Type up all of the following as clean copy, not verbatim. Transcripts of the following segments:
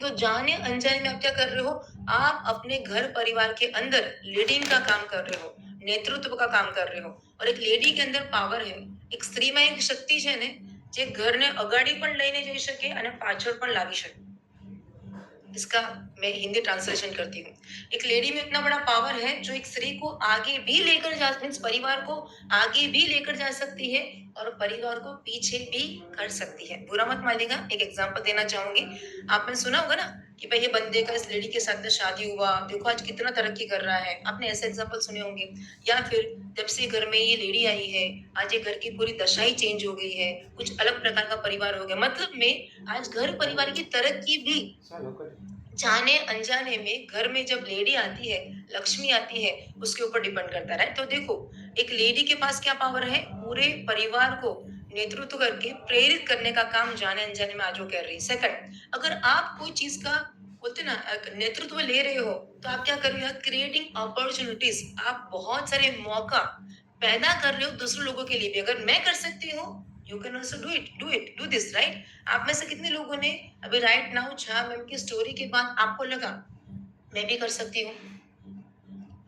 तो जाने अनजाने में आप क्या कर रहे हो? आप अपने घर परिवार के अंदर लीडिंग का काम कर रहे हो, नेतृत्व का काम कर रहे हो। और एक लेडी के અંદર પાવર है, એક સ્ત્રીમાં એક શક્તિ છે ને, જે ઘરને અગાડી પણ લઈને જઈ શકે અને પાછળ પણ લાવી શકે। इसका मैं हिंदी ट्रांसलेशन करती हूँ। एक लेडी में इतना बड़ा पावर है जो एक स्त्री को आगे भी लेकर जा मीन्स परिवार को आगे भी लेकर जा सकती है और परिवार को पीछे भी कर सकती है। बुरा मत मानिएगा, एक एग्जांपल देना चाहूंगी। आपने सुना होगा ना कि भाई ये बंदे का इस लेडी के साथ में शादी हुआ, देखो आज कितना तरक्की कर रहा है। आपने ऐसे एग्जांपल सुने होंगे। या फिर जब से घर में ये लेडी आई है, आज ये घर की पूरी दशा ही चेंज हो गई है, कुछ अलग प्रकार का परिवार हो गया। मतलब में आज घर परिवार की तरक्की भी जाने अनजाने में घर में जब लेडी आती है, लक्ष्मी आती है, उसके ऊपर डिपेंड करता है। तो देखो, एक लेडी के पास क्या पावर है? पूरे परिवार को नेतृत्व करके प्रेरित करने का काम जाने अनजाने में आज वो कर रही है। सेकंड, अगर आप कोई चीज का बोलते ना नेतृत्व ले रहे हो, तो आप क्या कर रहे हो? क्रिएटिंग अपॉर्चुनिटीज, आप बहुत सारे मौका पैदा कर रहे हो दूसरे लोगों के लिए भी। अगर मैं कर सकती हूँ, you can also do this, right? आप में से कितने लोगों ने अभी राइट नाउ छा मैम की स्टोरी के बाद आपको लगा मैं भी कर सकती हूँ?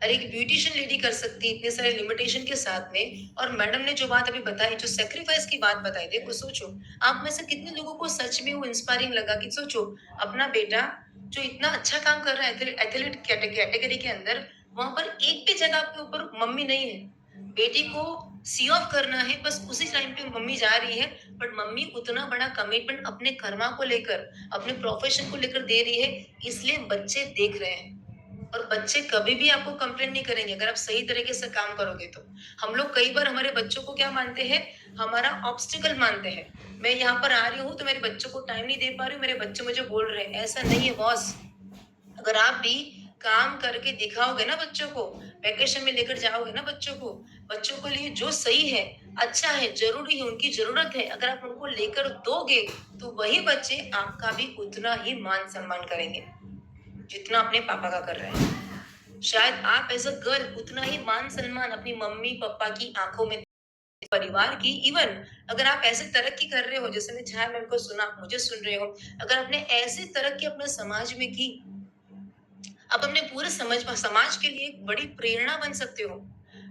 अरे एक ब्यूटिशियन लेडी कर सकती है इतने सारे लिमिटेशन के साथ में। और मैडम ने जो बात अभी बताई, जो सेक्रीफाइस की बात बताई, देखो सोचो, आप में से कितने लोगों को सच में वो इंस्पायरिंग लगा कि सोचो, अपना बेटा जो इतना अच्छा काम कर रहा है एथलीट कैटेगरी के अंदर, वहां पर एक भी जगह के ऊपर मम्मी नहीं है। बेटी को सी ऑफ करना है, बस उसी टाइम पे मम्मी जा रही है। बट मम्मी उतना बड़ा कमिटमेंट अपने कर्मा को लेकर, अपने प्रोफेशन को लेकर दे रही है, इसलिए बच्चे देख रहे हैं। और बच्चे कभी भी आपको कंप्लेन नहीं करेंगे अगर आप सही तरीके से काम करोगे तो। हम लोग कई बार हमारे बच्चों को क्या मानते हैं? हमारा ऑब्स्टिकल मानते हैं। मैं यहाँ पर आ रही हूँ तो मेरे बच्चों को टाइम नहीं दे पा रही हूँ, मेरे बच्चे मुझे बोल रहे हैं। ऐसा नहीं है बॉस। अगर आप भी काम करके दिखाओगे ना बच्चों को, वैकेशन में लेकर जाओगे ना बच्चों को, बच्चों के लिए जो सही है, अच्छा है, जरूरी है, उनकी जरूरत है, अगर आप उनको लेकर दोगे, तो वही बच्चे आपका भी उतना ही मान सम्मान करेंगे जितना अपने पापा का कर रहे हैं। शायद आप एज अ गर्ल उतना ही मान सम्मान अपनी मम्मी पापा की आंखों में, परिवार की। इवन अगर आप ऐसे तरक्की कर रहे हो, जैसे मैं छाया मैम को सुना, आप मुझे सुन रहे हो, अगर आपने ऐसी तरक्की अपने समाज में की, आप अपने पूरे समाज के लिए एक बड़ी प्रेरणा बन सकते हो।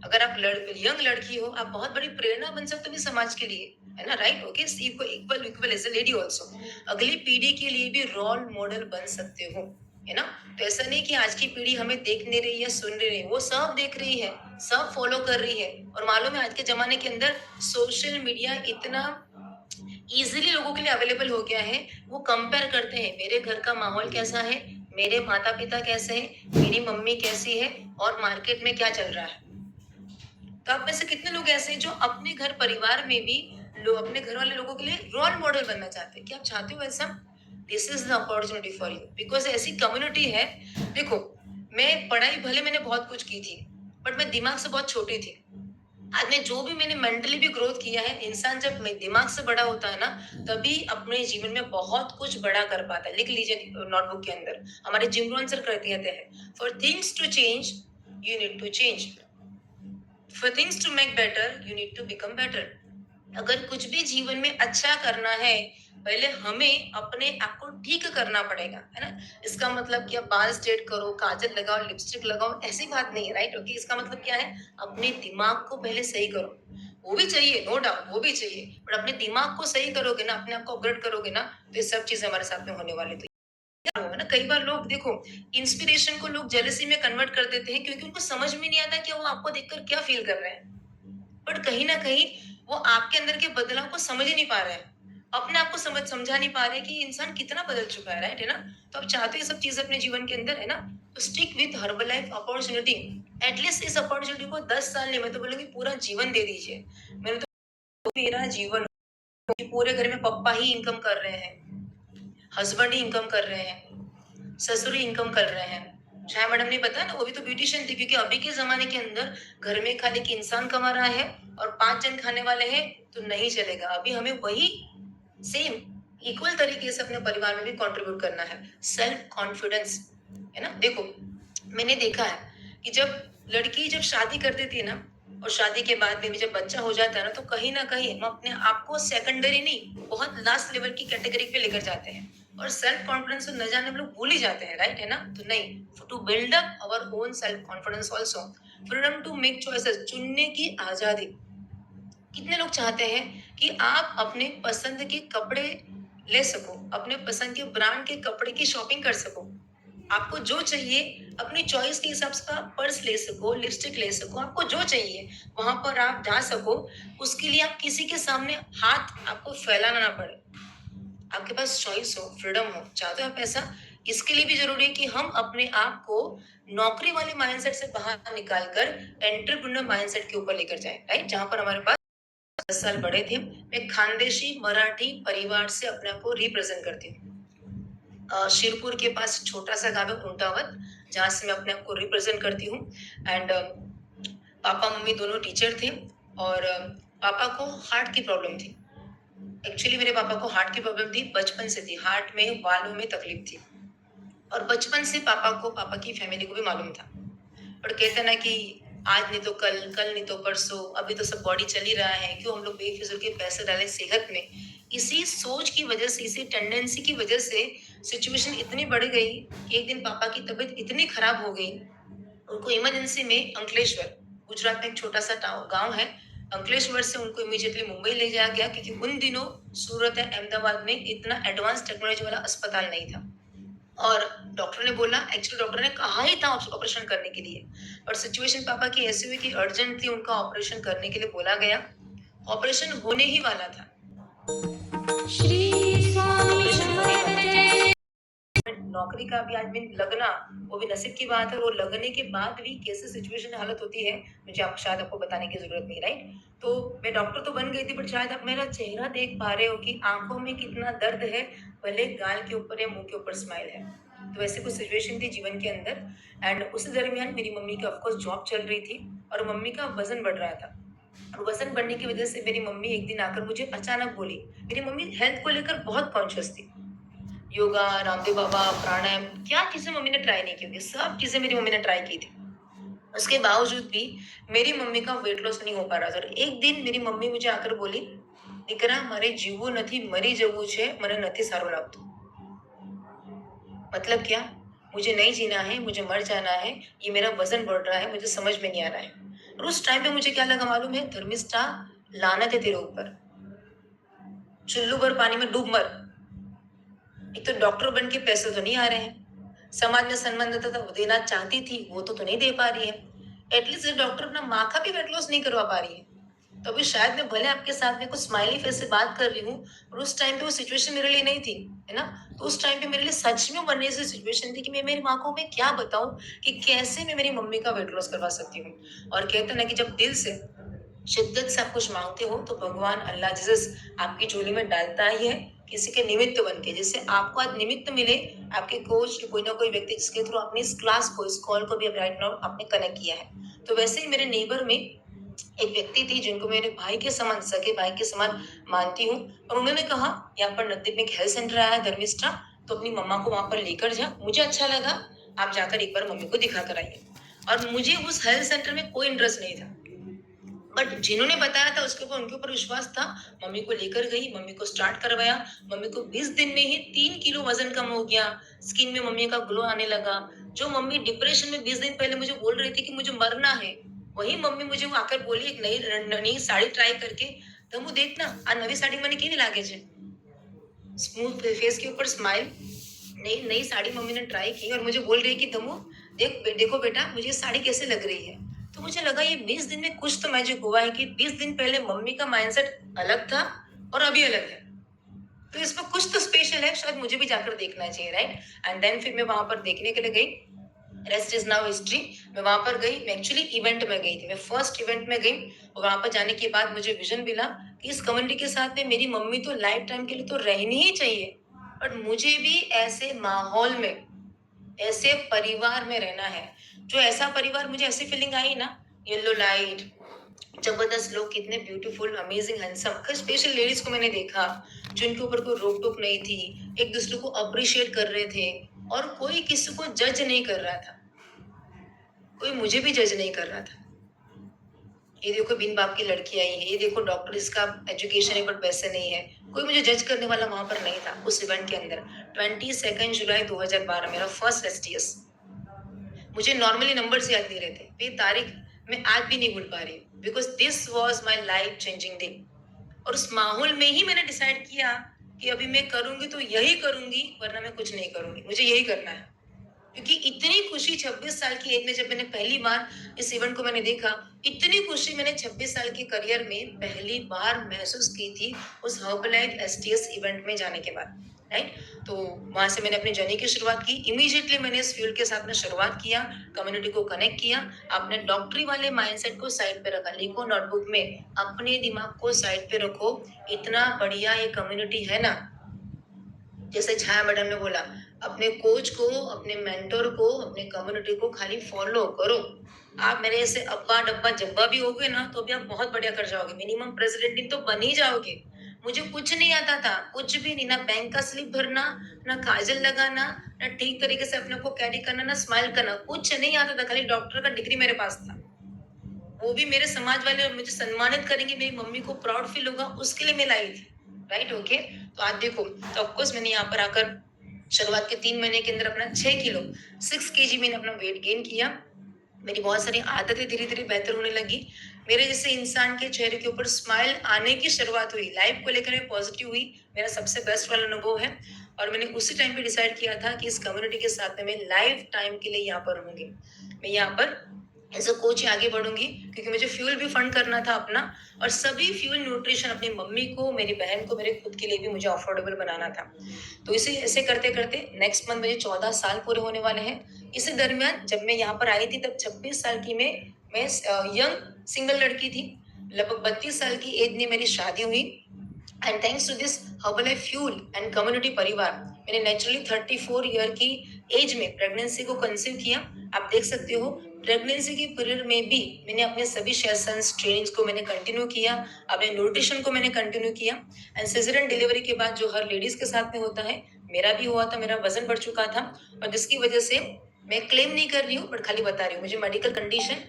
अगर आप यंग लड़की हो, आप बहुत बड़ी प्रेरणा बन सकते हो अपने समाज के लिए, है ना? Right? Okay, equal equal as a lady also अगली पीढ़ी के लिए भी रोल मॉडल बन सकते हो, है ना? तो ऐसा नहीं कि आज की पीढ़ी हमें देख नहीं रही है, सुन रही है, वो सब देख रही है, सब फॉलो कर रही है। और मालूम है आज के जमाने के अंदर सोशल मीडिया इतना इजीली लोगों के लिए अवेलेबल हो गया है। वो कंपेयर करते हैं, मेरे घर का माहौल कैसा है, मेरे माता पिता कैसे हैं, मेरी मम्मी कैसी है, और मार्केट में क्या चल रहा है। तो आप में से कितने लोग ऐसे हैं जो अपने घर परिवार में भी अपने घर वाले लोगों के लिए रोल मॉडल बनना चाहते हैं? क्या आप चाहते हो ऐसा? This is the opportunity for you, because ऐसी कम्युनिटी है। देखो, मैं पढ़ाई भले मैंने बहुत कुछ की थी, बट मैं दिमाग से बहुत छोटी थी। आज मैं जो भी मैंने मेंटली भी ग्रोथ किया है, इंसान जब दिमाग से बड़ा होता है ना, तभी अपने जीवन में बहुत कुछ बड़ा कर पाता है। लिख लीजिए नोटबुक के अंदर, हमारे जिम रोहन सर कहते हैं, for things to change you need to change, for things to make better you need to become better. अगर कुछ भी जीवन में अच्छा करना है, पहले हमें अपने आप को ठीक करना पड़ेगा, है ना? इसका मतलब कि आप बाल स्ट्रेट करो, काजल लगाओ, लिपस्टिक लगाओ, ऐसी बात नहीं है, राइट? ओके, इसका मतलब क्या है? अपने दिमाग को पहले सही करो। वो भी चाहिए, नो डाउट, वो भी चाहिए, बट अपने दिमाग को सही करोगे ना, अपने आप को अपग्रेड करोगे ना, तो ये सब चीजें हमारे साथ में होने वाली। तो क्या होगा ना, कई बार लोग देखो, इंस्पिरेशन को लोग जेलसी में कन्वर्ट कर देते हैं, क्योंकि उनको समझ में नहीं आता कि वो आपको देखकर क्या फील कर रहे हैं। बट कहीं ना कहीं वो आपके अंदर के बदलाव को समझ ही नहीं पा रहे हैं, अपने आप को समझा नहीं पा रहे कि ये इंसान कितना बदल चुका है, राइट? है ना? तो आप चाहते हो ये सब चीज अपने जीवन के अंदर, है ना? तो stick with Herbalife opportunity. At least इस अपॉर्चुनिटी को 10 साल नहीं, मैं तो बोलूंगी पूरा जीवन दे दीजिए। मैंने तो मेरा जीवन, पूरे घर में पापा ही इनकम कर रहे हैं, हस्बैंड ही इनकम कर रहे हैं, ससुर ही इनकम कर रहे हैं। छाया मैडम ने बताया ना, वो भी तो ब्यूटिशियन थी, क्योंकि अभी के जमाने के अंदर घर में खाली के इंसान कमा रहा है और 5 जन खाने वाले हैं तो नहीं चलेगा। अभी हमें वही सेम इक्वल तरीके से अपने परिवार में भी कंट्रीब्यूट करना है। सेल्फ कॉन्फिडेंस, है ना? देखो, मैंने देखा है कि जब लड़की जब शादी कर देती है ना, और शादी के बाद में भी जब बच्चा हो जाता है ना, तो कहीं ना कहीं हम अपने आप को सेकेंडरी नहीं, बहुत लास्ट लेवल की कैटेगरी पे लेकर जाते हैं। और सेल्फ कॉन्फिडेंस तो न जाने हम लोग भूल ही जाते हैं, राइट, है ना? तो नहीं, to build up our own self confidence also, freedom to make choices, चुनने की आजादी। कितने लोग चाहते हैं कि आप अपने पसंद के कपड़े ले सको, अपने पसंद के ब्रांड के कपड़े की शॉपिंग कर सको, आपको जो चाहिए अपनी चॉइस के हिसाब से आप पर्स ले सको, लिपस्टिक ले सको, आपको जो चाहिए वहां पर आप जा सको। उसके लिए आप किसी के सामने हाथ आपको फैलाना ना पड़े, आपके पास चॉइस हो, फ्रीडम हो। चाहते हो आप ऐसा? इसके लिए भी जरूरी है कि हम अपने आप को नौकरी वाले माइंडसेट से बाहर निकालकर एंटरप्रेन्योर माइंडसेट के ऊपर लेकर जाए, राइट, जहां पर हमारे पास 10 साल बड़े थे। मैं खानदेशी मराठी परिवार से अपने आप को रिप्रेजेंट करती हूँ। शिरपुर के पास छोटा सा गांव है ऊंटावत, जहाँ से मैं अपने आप को रिप्रेजेंट करती हूँ। एंड पापा मम्मी दोनों टीचर थे और पापा को हार्ट की प्रॉब्लम थी। एक्चुअली मेरे पापा को हार्ट की प्रॉब्लम थी, बचपन से थी, हार्ट में वालों में तकलीफ थी। और बचपन से पापा को, पापा की फैमिली को भी मालूम था। और कहते ना कि आज नहीं तो कल, कल नहीं तो परसों, अभी तो सब बॉडी चल ही रहा है, क्यों हम लोग बेफिजुल के पैसे डालें सेहत में। इसी सोच की वजह से, इसी टेंडेंसी की वजह से सिचुएशन इतनी बढ़ गई कि एक दिन पापा की तबीयत इतनी खराब हो गई, उनको इमरजेंसी में अंकलेश्वर, गुजरात में एक छोटा सा गांव है, अंकलेश्वर से उनको इमीडिएटली मुंबई ले जाया गया, क्योंकि उन दिनों सूरत या अहमदाबाद में इतना एडवांस टेक्नोलॉजी वाला अस्पताल नहीं था। और डॉक्टर ने बोला, एक्चुअली डॉक्टर ने कहा ही था ऑपरेशन करने के लिए, पर सिचुएशन पापा की ऐसी हुई कि अर्जेंट थी, उनका ऑपरेशन करने के लिए बोला गया। ऑपरेशन होने ही वाला था, ऑपरेशन होने वाला था। नौकरी का भी आदमी लगना, वो भी नसीब की बात है। वो लगने के बाद भी कैसे सिचुएशन हालत होती है, मुझे आप शायद आपको बताने की जरूरत नहीं, राइट। तो मैं डॉक्टर तो बन गई थी, बट शायद आप मेरा चेहरा देख पा रहे हो कि आंखों में कितना दर्द है, भले गाल के ऊपर या मुंह के ऊपर स्माइल है। तो ऐसे कुछ सिचुएशन थी जीवन के अंदर। एंड उस दरमियान मेरी मम्मी की ऑफकोर्स जॉब चल रही थी और मम्मी का वजन बढ़ रहा था। और वजन बढ़ने की वजह से मेरी मम्मी एक दिन आकर मुझे अचानक बोली, मेरी मम्मी हेल्थ को लेकर बहुत कॉन्शियस थी। योगा, रामदेव बाबा, प्राणायाम, क्या चीजें मम्मी ने ट्राई नहीं की होगी, सब चीजें मेरी मम्मी ने ट्राई की थी। उसके बावजूद भी मेरी मम्मी का वेट लॉस नहीं हो पा रहा था। एक दिन मेरी मम्मी मुझे आकर बोली, દીકરા મારે જીવવું નથી, મરી જવું છે, મને નથી સારું લાગતું। मतलब क्या? मुझे नहीं जीना है, मुझे मर जाना है, ये मेरा वजन बढ़ रहा है, मुझे समझ में नहीं आ रहा है। और उस टाइम पे मुझे क्या लगा मालूम है? धर्मिष्ठा, लानत है तेरे ऊपर, चुल्लू भर पानी में डूब मर। एक तो डॉक्टर बन के पैसे तो नहीं आ रहे हैं, समाज में सम्मान देता था, वो देना चाहती थी, वो तो नहीं दे पा रही है। एटलीस्ट डॉक्टर अपना माँ का भी वेट लॉस नहीं करवा पा रही है। तो अभी शायद मैं भले आपके साथ में कुछ स्माइली फेस से बात कर रही हूँ, और उस टाइम पे वो सिचुएशन मेरे लिए नहीं थी, है ना। तो उस टाइम पे मेरे लिए सच में बनने से सिचुएशन थी कि मैं मेरी माँ को मैं क्या बताऊं कि कैसे मैं मेरी मम्मी का वेट लॉस करवा सकती हूँ। और कहते ना कि जब दिल से शिद्दत से आप कुछ मांगते हो तो भगवान अल्लाह जीसस आपकी झोली में डालता ही है, किसी के निमित्त बन के। जैसे आपको आज निमित्त मिले, आपके कोच कोई ना कोई व्यक्ति जिसके थ्रू आपने इस क्लास को, इस कॉल को भी राइट नाउ आपने कनेक्ट किया है। तो वैसे ही मेरे नेबर में एक व्यक्ति थी जिनको मेरे भाई के समान, सगे भाई के समान मानती हूँ। और उन्होंने कहा, यहाँ पर नजदीक में एक हेल्थ सेंटर आया है धर्मिष्ठा, तो अपनी मम्मा को वहां पर लेकर जा। मुझे अच्छा लगा, आप जाकर एक बार मम्मी को दिखा कर आइए। और मुझे उस हेल्थ सेंटर में कोई इंटरेस्ट नहीं था, बट जिन्होंने बताया था उसके ऊपर, उनके ऊपर विश्वास था। मम्मी को लेकर गई, मम्मी को स्टार्ट करवाया। मम्मी को 20 दिन में ही 3 किलो वजन कम हो गया, स्किन में मम्मी का ग्लो आने लगा। जो मम्मी डिप्रेशन में 20 दिन पहले मुझे बोल रही थी कि मुझे मरना है, वही मम्मी मुझे आकर बोली एक नई साड़ी ट्राई करके, तमु देखना आ नवी साड़ी मैंने केवी लागे छे। स्मूथ फेस के ऊपर स्माइल, नई नई साड़ी मम्मी ने ट्राई की और मुझे बोल रही है कि तमु देखो बेटा, मुझे साड़ी कैसे लग रही है। तो मुझे लगा ये 20 दिन में कुछ तो मैजिक हुआ है कि 20 दिन पहले मम्मी का माइंडसेट अलग था और अभी अलग है। तो इसमें कुछ तो स्पेशल है, शायद मुझे भी जाकर देखना चाहिए, राइट। एंड देन फिर मैं वहां पर देखने के लिए गई। Rest is now history. मैं वहां पर गई, मैं एक्चुअली इवेंट में गई थी, मैं फर्स्ट इवेंट में गई। और वहां पर जाने के बाद मुझे विजन मिला कि इस कम्युनिटी के साथ में मेरी मम्मी तो लाइफ टाइम के लिए तो रहनी ही चाहिए, बट मुझे भी ऐसे माहौल में, ऐसे परिवार में रहना है। जो ऐसा परिवार, मुझे ऐसी फीलिंग आई ना, येलो लाइट, जबरदस्त लोग, कितने beautiful, amazing, handsome, special ladies को मैंने देखा जिनके ऊपर कोई रोक टोक नहीं थी, एक दूसरे को अप्रिशिएट कर रहे थे, और कोई किसी को जज नहीं कर रहा था, कोई मुझे भी जज नहीं कर रहा था। ये देखो बिन बाप की लड़की आई है, ये देखो डॉक्टर, इसका एजुकेशन है बट पैसे नहीं है। कोई मुझे जज करने वाला वहां पर नहीं था उस इवेंट के अंदर। 22 जुलाई 2012 मेरा फर्स्ट एसटीएस। मुझे नॉर्मली नंबर्स याद नहीं रहते, ये तारीख मैं आज भी नहीं भूल पा रही, because this was my life changing day. और उस माहौल में ही मैंने डिसाइड किया कि अभी मैं करूंगी तो यही करूंगी, वरना मैं कुछ नहीं करूंगी, मुझे यही करना है। क्योंकि इतनी खुशी 26 साल की एज में जब मैंने पहली बार इस इवेंट को मैंने देखा, इतनी खुशी मैंने 26 साल के करियर में पहली बार महसूस की थी उस हर्बलाइफ एसटीएस इवेंट में जाने के बाद, राइट। तो वहां से मैंने अपनी जर्नी की शुरुआत की। इमीडिएटली मैंने इस फ्यूल के साथ में शुरुआत किया, कम्युनिटी को कनेक्ट किया, अपने डॉक्टरी वाले माइंडसेट को साइड पे रखा। लिखो नोटबुक में, अपने दिमाग को साइड पे रखो, इतना बढ़िया ये कम्युनिटी है ना। जैसे छाया मैडम ने बोला, अपने कोच को, अपने मेंटर को, अपने कम्युनिटी को खाली फॉलो करो। आप मेरे ऐसे अब्बा डब्बा जब्बा भी होगे ना तो भी आप बहुत बढ़िया कर जाओगे, मिनिमम प्रेसिडेंट तो बन ही जाओगे। मुझे कुछ नहीं आता था, कुछ भी नहीं, ना बैंक का स्लिप भरना, ना काजल लगाना, ना ठीक तरीके से अपने को कैरी करना, ना स्माइल करना, कुछ नहीं आता था। खाली डॉक्टर का डिग्री मेरे पास था, वो भी मेरे समाज वाले मुझे सम्मानित करेंगे, मेरी मम्मी को प्राउड फील होगा, उसके लिए मैं लाई थी, राइट। ओके, तो आज देखो, तो ऑफकोर्स मैंने यहाँ पर आकर शुरुआत के 3 महीने के अंदर अपना 6 किलो 6 kg मैंने अपना वेट गेन किया। मेरी बहुत सारी आदतें धीरे धीरे बेहतर होने लगी। मेरे जैसे इंसान के चेहरे के ऊपर स्माइल आने की शुरुआत हुई, लाइफ को लेकर मैं पॉजिटिव हुई। मेरा सबसे बेस्ट वाला अनुभव है। और मैंने उसी टाइम पे डिसाइड किया था कि इस कम्युनिटी के साथ में मैं लाइफ टाइम के लिए यहाँ पर रहूंगी। मैं यहाँ पर एज अ कोच आगे बढ़ूंगी, क्योंकि मुझे फ्यूल भी फंड करना था अपना, और सभी फ्यूल न्यूट्रिशन अपनी मम्मी को, मेरी बहन को, मेरे खुद के लिए भी मुझे अफोर्डेबल बनाना था। तो इसे ऐसे करते करते नेक्स्ट मंथ मुझे 14 साल पूरे होने वाले हैं। इसी दरमियान जब मैं यहाँ पर आई थी तब 26 साल की मैं यंग सिंगल लड़की थी। लगभग 32 साल की एज में मेरी शादी हुई। And thanks to this Herbalife fuel and community परिवार, मैंने नेचुरली 34 ईयर की एज में प्रेगनेंसी को कंसीव किया। आप देख सकते हो, प्रेगनेंसी के पीरियड में भी मैंने अपने सभी सेशंस ट्रेनिंग्स को मैंने कंटिन्यू किया, अपने न्यूट्रिशन को मैंने कंटिन्यू किया। एंड सिजेरियन डिलीवरी के बाद जो हर लेडीज के साथ में होता है, मेरा भी हुआ था, मेरा वजन बढ़ चुका था, और जिसकी वजह से मैं क्लेम नहीं कर रही हूँ बट खाली बता रही हूँ, मुझे medical condition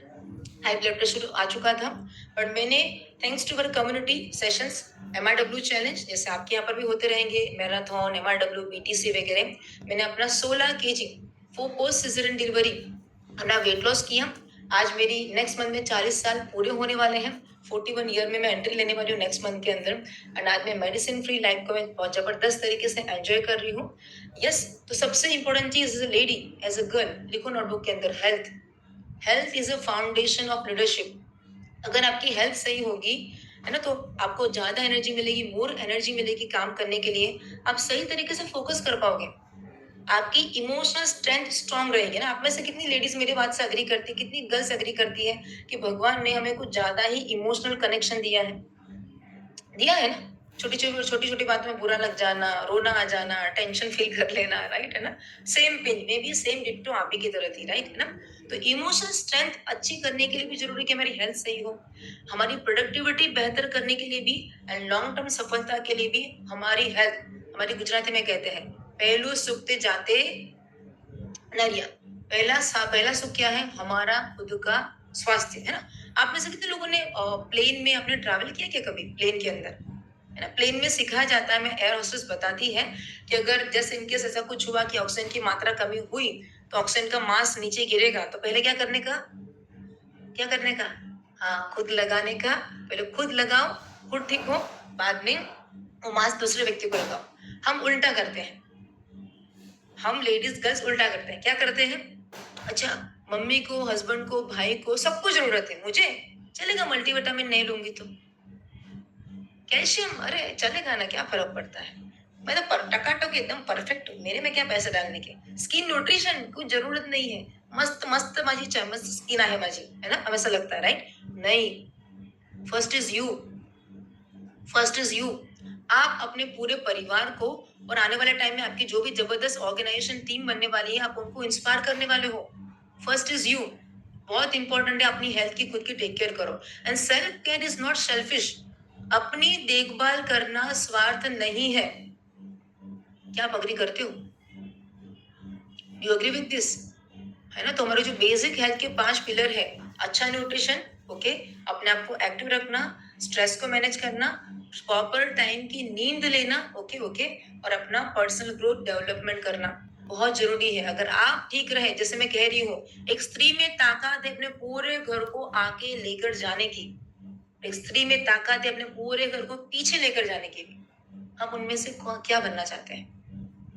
high blood pressure आ चुका था। बट मैंने thanks to our community sessions, MRW challenge जैसे आपके यहाँ पर भी होते रहेंगे, मैराथन, MRW, BTC वगैरह, मैंने अपना 16 kg for post caesarean delivery अपना वेट लॉस किया। आज मेरी नेक्स्ट मंथ में 40 साल पूरे होने वाले हैं। 41 ईयर में मैं एंट्री लेने वाली हूँ नेक्स्ट मंथ के अंदर। एंड आज मैं मेडिसिन फ्री लाइफ को मैं बहुत जबरदस्त तरीके से एंजॉय कर रही हूँ। यस, तो सबसे इंपॉर्टेंट चीज as a lady, as a girl, लिखो नोटबुक के अंदर, health. Health is a foundation of leadership. अगर आपकी हेल्थ सही होगी, है ना, तो आपको ज्यादा एनर्जी मिलेगी, मोर एनर्जी मिलेगी काम करने के लिए। आप सही तरीके से फोकस कर पाओगे, आपकी इमोशनल स्ट्रेंथ स्ट्रांग रहेगी ना। आप में से कितनी लेडीज मेरी बात से अग्री करती है, कितनी गर्ल्स अग्री करती है कि भगवान ने हमें कुछ ज्यादा ही इमोशनल कनेक्शन दिया है ना। छोटी छोटी बात में बुरा लग जाना, रोना आ जाना, टेंशन फील कर लेना, राइट है ना। सेम पिंच में भी सेम डिट्टो आप ही की तरह थी, राइट है ना। तो इमोशनल स्ट्रेंथ अच्छी करने के लिए भी जरूरी कि हमारी हेल्थ सही हो, हमारी प्रोडक्टिविटी बेहतर करने के लिए भी, एंड लॉन्ग टर्म सफलता के लिए भी हमारी हेल्थ, हमारी गुजराती में कहते हैं पहलू सुखते जाते नरिया। पहला सुख क्या है, हमारा खुद का स्वास्थ्य, है ना। आप में से कितने लोगों ने प्लेन में आपने ट्रैवल किया क्या कभी, प्लेन के अंदर, है ना। प्लेन में सिखाया जाता है, मैं एयर होस्टेस बताती है कि अगर जैसे इनकेस ऐसा कुछ हुआ कि ऑक्सीजन की मात्रा कमी हुई, तो ऑक्सीजन का मास नीचे गिरेगा, तो पहले क्या करने का, हाँ, खुद लगाने का। पहले खुद लगाओ, खुद ठीक हो, बाद में वो मास्क दूसरे व्यक्ति को लगाओ। हम उल्टा करते हैं, हम लेडीज गर्ल्स उल्टा करते हैं। क्या करते हैं, अच्छा, मम्मी को, हस्बैंड को, भाई को, सबको जरूरत है, मुझे चलेगा मल्टीविटामिन नहीं लूंगी तो, कैल्शियम, अरे चलेगा ना, क्या फर्क पड़ता है, मैं तो टकाटक एकदम परफेक्ट हूँ, मेरे में क्या पैसे डालने के। स्किन न्यूट्रिशन कुछ जरूरत नहीं है, मस्त मस्त माझी मस्त स्किन आहे माझी, है ना, हमें ऐसा लगता है, राइट। नहीं, first is you, first is you. आप अपने पूरे परिवार को, और आने वाले टाइम में आपकी जो भी जबरदस्त ऑर्गेनाइजेशन टीम बनने वाली है, आप उनको इंस्पायर करने वाले हो। फर्स्ट इज यू, बहुत इंपॉर्टेंट है, अपनी हेल्थ की खुद की टेक केयर करो। And self care is not selfish, अपनी देखभाल करना स्वार्थ नहीं है। क्या आप अग्री करते हो, यू अग्री विद दिस, है ना। तो हमारे जो बेसिक हेल्थ के 5 पिलर है, अच्छा न्यूट्रिशन, ओके, अपने आप को एक्टिव रखना, स्ट्रेस को मैनेज करना, प्रॉपर टाइम की नींद लेना, ओके ओके, और अपना पर्सनल ग्रोथ डेवलपमेंट करना बहुत जरूरी है। अगर आप ठीक रहे, जैसे मैं कह रही हूँ, एक स्त्री में ताकत है अपने पूरे घर को आगे लेकर जाने की, एक स्त्री में ताकत है अपने पूरे घर को पीछे लेकर जाने की भी। हम उनमें से क्या बनना चाहते हैं?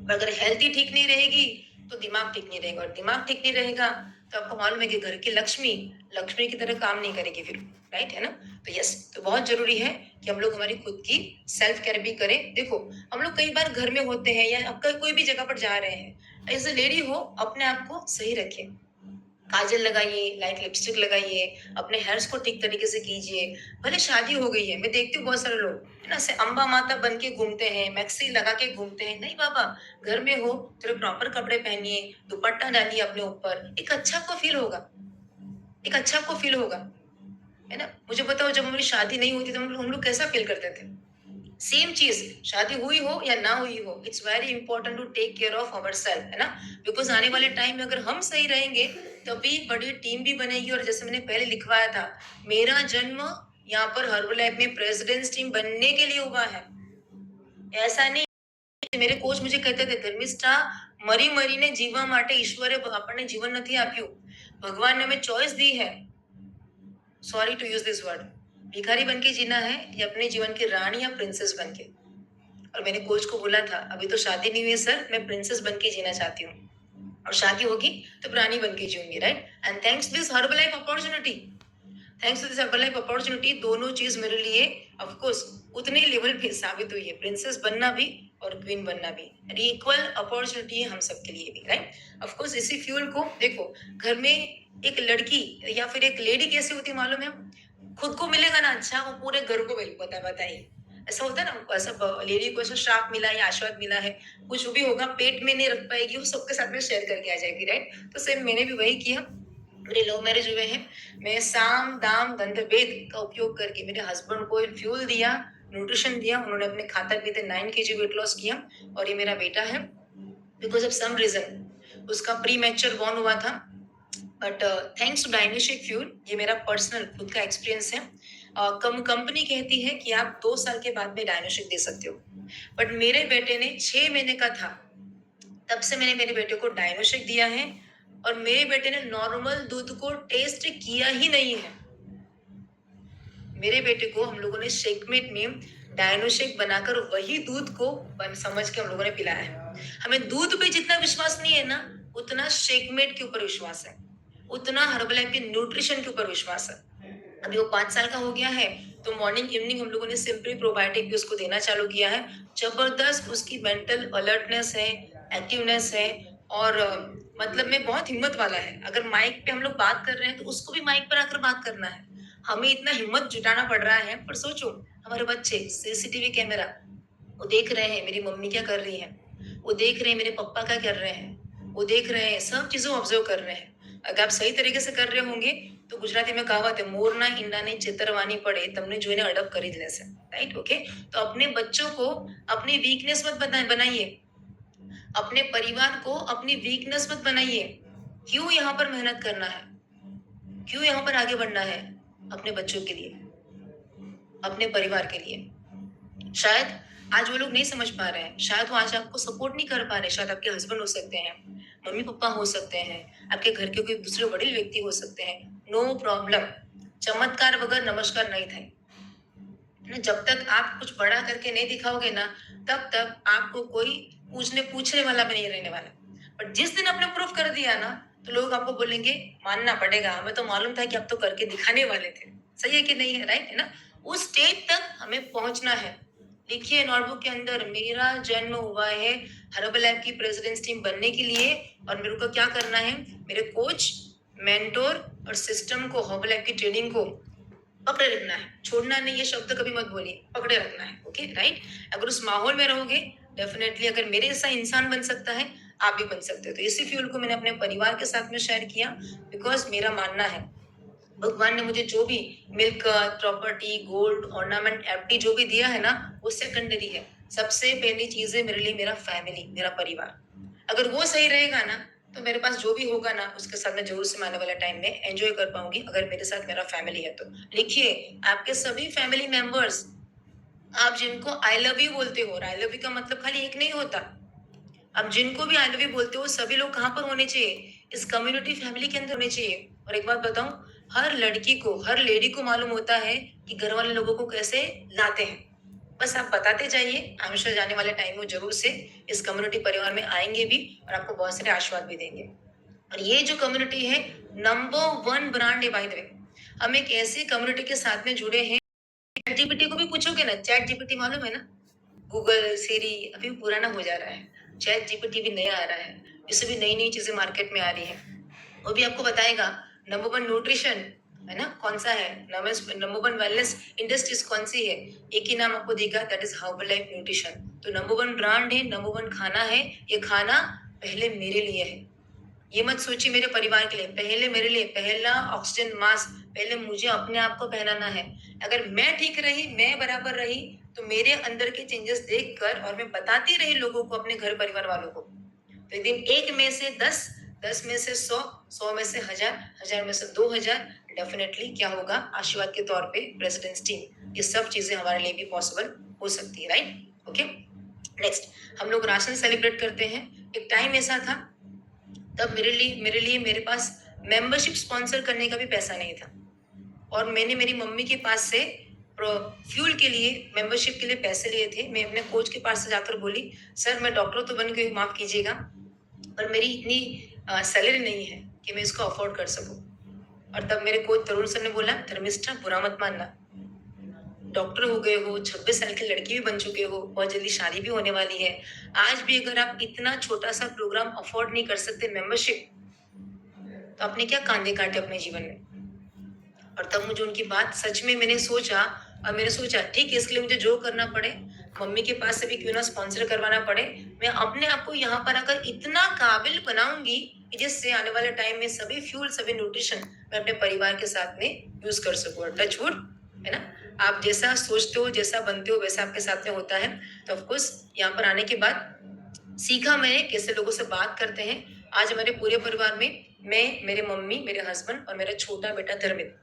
और अगर हेल्थ ही ठीक नहीं रहेगी तो दिमाग ठीक नहीं रहेगा, और दिमाग ठीक नहीं रहेगा तो आपको मालूम है कि घर की लक्ष्मी लक्ष्मी की तरह काम नहीं करेगी फिर, राइट है ना? तो यस, तो बहुत जरूरी है कि हम लोग हमारी खुद की सेल्फ केयर भी करें। देखो, हम लोग कई बार घर में होते हैं या आपका कोई भी जगह पर जा रहे हैं, एज अ लेडी हो अपने आप को सही रखिए, काजल लगाइए, लाइट लिपस्टिक लगाइए, अपने हेयर्स को ठीक तरीके से कीजिए। भले शादी हो गई है, मैं देखती हूँ बहुत सारे लोग है ना, ऐसे अम्बा माता बन के घूमते हैं, मैक्सी लगा के घूमते हैं। नहीं बाबा, घर में हो थोड़े प्रॉपर कपड़े पहनिए, दुपट्टा डालिए अपने ऊपर, एक अच्छा आपको फील होगा, एक अच्छा आपको फील होगा, है ना? मुझे बताओ, जब हमारी शादी नहीं होती तो हम लोग कैसा फील करते थे? सेम चीज, शादी हुई हो या ना हुई हो, it's very important to take care of our self, है ना? बिकॉज आने वाले टाइम में अगर हम सही रहेंगे तभी बड़ी टीम भी बनेगी। और जैसे मैंने पहले लिखवाया था, मेरा जन्म यहाँ पर हर्बलाइफ में प्रेसिडेंट्स टीम बनने के लिए हुआ है, ऐसा नहीं। मेरे कोच मुझे कहते थे, धर्मिष्ठा, मरी मरी ने जीवा માટે ઈશ્વરે આપણને જીવન નથી આપ્યું, ભગવાનને हमें चॉइस दी है, sorry to use this word, भिखारी बन के जीना है या अपने जीवन की रानी या प्रिंसेस बन के। और मैंने कोच को बोला था, अभी तो शादी नहीं हुई सर, मैं प्रिंसेस बन के जीना चाहती हूँ, और शादी होगी तो रानी बन के जीऊंगी, right? And thanks this Herbalife opportunity, thanks to this Herbalife opportunity, दोनों चीज मेरे लिए ऑफ कोर्स उतने लेवल पे साबित हुई है, प्रिंसेस बनना भी और क्वीन बनना भी, इक्वल अपॉर्चुनिटी है हम सबके लिए भी, राइट? ऑफ कोर्स इसी फ्यूल को देखो, घर में एक लड़की या फिर एक लेडी कैसी होती मालूम है? खुद को मिलेगा ना अच्छा, वो पूरे घर को बताइए। ऐसा होता है ना, ऐसा लेडी को ऐसा श्राप मिला या आशीर्वाद मिला है, कुछ भी होगा पेट में नहीं रख पाएगी, वो सबके साथ में शेयर करके आ जाएगी, राइट? तो सेम मैंने भी वही किया, मेरे लव मैरिज हुए हैं, मैं साम दाम दंत भेद का उपयोग करके मेरे हस्बैंड को फ्यूल दिया, न्यूट्रिशन दिया, उन्होंने अपने खाते पीते 9 kg वेट लॉस किया, और ये मेरा बेटा है। बिकॉज ऑफ सम रीजन उसका प्री मैच्योर बॉर्न हुआ था, बट थैंक्स टू डायनेशिक फ्यूल, ये मेरा पर्सनल खुद का एक्सपीरियंस है। कंपनी कहती है कि आप 2 साल के बाद में डायनेशिक दे सकते हो, बट मेरे बेटे ने 6 महीने का था तब से मैंने मेरे बेटे को डायनोशेक दिया है, और मेरे बेटे ने नॉर्मल दूध को टेस्ट किया ही नहीं है। मेरे बेटे को हम लोगों ने शेकमेट में डायनोशेक बनाकर वही दूध को समझ के हम लोगों ने पिलाया है। हमें दूध पे जितना विश्वास नहीं है ना, उतना शेकमेट के ऊपर विश्वास है, उतना हर्बलाइफ के न्यूट्रिशन के ऊपर विश्वास है। अभी वो 5 साल का हो गया है, तो मॉर्निंग इवनिंग हम लोगों ने सिंपली प्रोबायोटिक भी उसको देना चालू किया है। जबरदस्त उसकी मेंटल अलर्टनेस है, एक्टिवनेस है, और मतलब में बहुत हिम्मत वाला है। अगर माइक पे हम लोग बात कर रहे हैं तो उसको भी माइक पर आकर बात करना है। हमें इतना हिम्मत जुटाना पड़ रहा है, पर सोचो हमारे बच्चे सीसीटीवी कैमरा, वो देख रहे हैं मेरी मम्मी क्या कर रही है, वो देख रहे हैं मेरे पापा क्या कर रहे हैं, वो देख रहे हैं, सब चीजें ऑब्जर्व कर रहे हैं। अगर आप सही तरीके से कर रहे होंगे तो गुजराती में कहावत है, मोરના ઈંડાને ચેતરવાની પડે તમને જોઈને અડપ કરી જ લેશે, राइट? ओके, तो अपने बच्चों को अपनी वीकनेस मत बनाइए, अपने परिवार को अपनी वीकनेस मत बनाइए। क्यों यहाँ पर मेहनत करना है, क्यों यहाँ पर आगे बढ़ना है? अपने बच्चों के लिए, अपने परिवार के लिए। शायद आज वो लोग नहीं समझ पा रहे हैं, शायद वो आज आपको सपोर्ट नहीं कर पा रहे, शायद आपके हस्बैंड हो सकते हैं, मम्मी पापा हो सकते हैं, आपके घर के कोई दूसरे बड़े व्यक्ति हो सकते हैं। नो प्रॉब्लम, चमत्कार वगैरह नमस्कार नहीं थे ना, जब तक आप कुछ बड़ा करके नहीं दिखाओगे ना, तब तक आपको कोई पूछने वाला भी नहीं रहने वाला। बट जिस दिन आपने प्रूफ कर दिया ना, तो लोग आपको बोलेंगे, मानना पड़ेगा, हमें तो मालूम था कि आप तो करके दिखाने वाले थे। सही है कि नहीं है? राइट है ना? उस स्टेज तक हमें पहुंचना है। लिखिए नोटबुक के अंदर, मेरा जन्म हुआ है हर्बलाइफ की प्रेसिडेंट्स टीम बनने के लिए, और मेरे को क्या करना है, मेरे कोच, मेंटोर और सिस्टम को, हर्बलाइफ की ट्रेनिंग को पकड़े रखना है, छोड़ना नहीं। ये शब्द कभी मत बोलिए, पकड़े रखना है, ओके राइट? अगर उस माहौल में रहोगे, डेफिनेटली अगर मेरे जैसा इंसान बन सकता है, आप भी बन सकते हो। तो इसी फ्यूल को मैंने अपने परिवार के साथ में शेयर किया, बिकॉज मेरा मानना है भगवान ने मुझे जो भी milk, property, gold, ornament, FD जो भी दिया है ना, वो सेकेंडरी है। सबसे पहली चीज है मेरे लिए मेरा फैमिली, मेरा परिवार। अगर वो सही रहेगा ना, तो मेरे पास जो भी होगा ना उसके साथ मैं जरूर से मैं आने वाला टाइम में एंजॉय कर पाऊंगी, अगर मेरे साथ मेरा फैमिली है तो। लिखिए, आपके सभी फैमिली मेंबर्स, आप जिनको आई लव यू बोलते हो, और आई लव यू का मतलब खाली एक नहीं होता, आप जिनको भी आई लव यू बोलते हो सभी लोग कहाँ पर होने चाहिए, इस कम्युनिटी फैमिली के अंदर होने चाहिए। और एक बात बताऊं, हर लड़की को, हर लेडी को मालूम होता है कि घर वाले लोगों को कैसे लाते हैं। बस आप बताते जाइए, आई एम श्योर जाने वाले टाइम में जरूर से इस कम्युनिटी परिवार में आएंगे भी और आपको बहुत सारे आशीर्वाद भी देंगे। और ये जो कम्युनिटी है, नंबर 1 ब्रांड है बाय द वे। हम एक ऐसी कम्युनिटी के साथ में जुड़े हैं। चैट जीपीटी को भी पूछोगे ना, चैट जीपीटी मालूम है ना, गूगल सीरी अभी पुराना हो जा रहा है, चैट जीपीटी भी नया आ रहा है, इससे भी नई नई चीजें मार्केट में आ रही है। वो भी आपको बताएगा नंबर 1 न्यूट्रिशन है ना कौन सा है, नंबर 1 वेलनेस इंडस्ट्रीज कौन सी है, एक ही नाम आपको देगा, that is herbal life nutrition. तो नंबर 1 ब्रांड है, नंबर 1 खाना है। ये खाना पहले मेरे लिए है, ये मत सोचिए मेरे परिवार के लिए, पहले मेरे लिए, पहला ऑक्सीजन मास्क पहले मुझे अपने आप को पहनाना है। अगर मैं ठीक रही, मैं बराबर रही, तो मेरे अंदर के चेंजेस देखकर और मैं बताती रही लोगों को, अपने घर परिवार वालों को, तो एक दिन 1 में से 10, 10 में से 100, 100 में से 1000, 1000 में से 2000, डेफिनेटली क्या होगा, आशीर्वाद के तौर पे प्रेसिडेंट्स टीम, ये सब चीजें हमारे लिए भी पॉसिबल हो सकती है, राइट। ओके, नेक्स्ट, हम लोग राशन सेलिब्रेट करते हैं। एक टाइम ऐसा था, तब मेरे लिए मेरे पास मेंबरशिप स्पॉन्सर करने का भी पैसा नहीं था, और मैंने मेरी मम्मी के पास से फ्यूल के लिए, मेंबरशिप के लिए पैसे लिए थे। मैं अपने कोच के पास से जाकर बोली, सर मैं डॉक्टर तो बन गई, माफ कीजिएगा, पर मेरी इतनी सैलरी नहीं है कि मैं इसको अफोर्ड कर सकूं। और तब मेरे कोच तरुण सर ने बोला, धर्मिष्ठा बुरा मत मानना, डॉक्टर हो गए हो, 26 साल की लड़की भी बन चुके हो, बहुत जल्दी शादी भी होने वाली है, आज भी अगर आप इतना छोटा सा प्रोग्राम अफोर्ड नहीं कर सकते मेंबरशिप, तो आपने क्या कांधे काटे अपने जीवन में। और तब मुझे उनकी बात सच में मैंने सोचा, और मैंने सोचा ठीक है, इसके लिए मुझे जो करना पड़े, मम्मी के पास से भी क्यों ना स्पॉन्सर करवाना पड़े, मैं अपने आप को यहाँ पर आकर इतना काबिल बनाऊंगी कि जिससे आने वाले टाइम में सभी फ्यूल, सभी न्यूट्रिशन मैं अपने परिवार के साथ में यूज कर सकूं। और टच वुड, है ना, आप जैसा सोचते हो, जैसा बनते हो, वैसा आपके साथ में होता है। तो ऑफकोर्स यहाँ पर आने के बाद सीखा मैंने कैसे लोगों से बात करते हैं। आज हमारे पूरे परिवार में मैं, मेरे मम्मी, मेरे हस्बैंड और मेरा छोटा बेटा धर्मित,